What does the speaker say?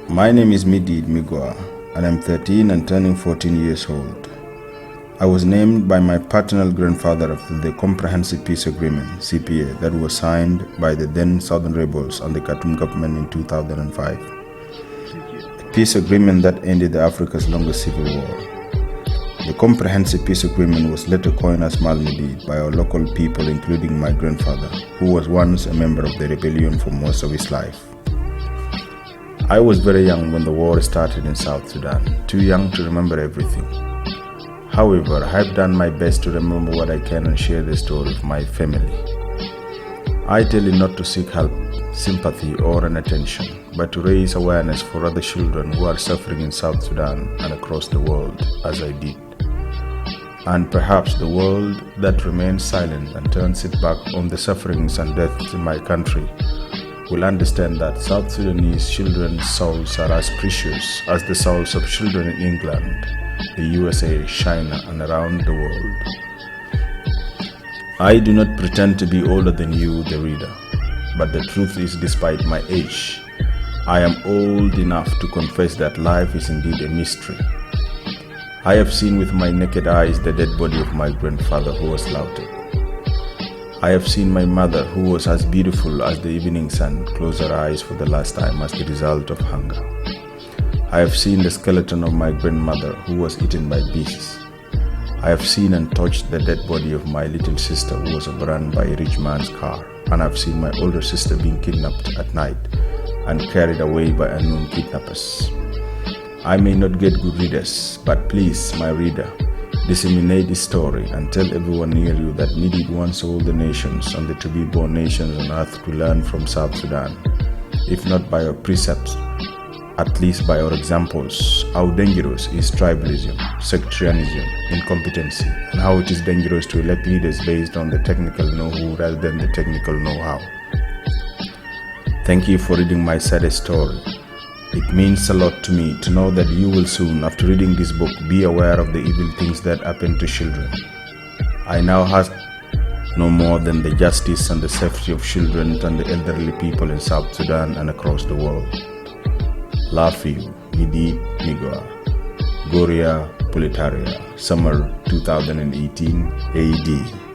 My name is Midid Migwa, and I'm 13 and turning 14 years old. I was named by my paternal grandfather after the Comprehensive Peace Agreement, CPA, that was signed by the then Southern rebels and the Khartoum government in 2005. A peace agreement that ended Africa's longest civil war. The Comprehensive Peace Agreement was later coined as Mal Midid by our local people, including my grandfather, who was once a member of the rebellion for most of his life. I was very young when the war started in South Sudan, too young to remember everything. However, I've done my best to remember what I can and share the story of my family. I tell you not to seek help, sympathy, or an attention, but to raise awareness for other children who are suffering in South Sudan and across the world, as I did. And perhaps the world that remains silent and turns its back on the sufferings and deaths in my country will understand that South Sudanese children's souls are as precious as the souls of children in England, the USA, China, and around the world. I do not pretend to be older than you, the reader, but the truth is, despite my age, I am old enough to confess that life is indeed a mystery. I have seen with my naked eyes the dead body of my grandfather who was slaughtered. I have seen my mother, who was as beautiful as the evening sun, close her eyes for the last time as the result of hunger. I have seen the skeleton of my grandmother, who was eaten by beasts. I have seen and touched the dead body of my little sister, who was overrun by a rich man's car. And I have seen my older sister being kidnapped at night and carried away by unknown kidnappers. I may not get good readers, but please, my reader, disseminate this story and tell everyone near you that Midid wants all the nations and the to-be-born nations on earth to learn from South Sudan, if not by our precepts, at least by our examples, how dangerous is tribalism, sectarianism, incompetency, and how it is dangerous to elect leaders based on the technical know-how rather than the technical know-how. Thank you for reading my sad story. It means a lot to me to know that you will soon, after reading this book, be aware of the evil things that happen to children. I now ask no more than the justice and the safety of children and the elderly people in South Sudan and across the world. Love you, Midid Migwa, Goria Politaria, Summer 2018 AD.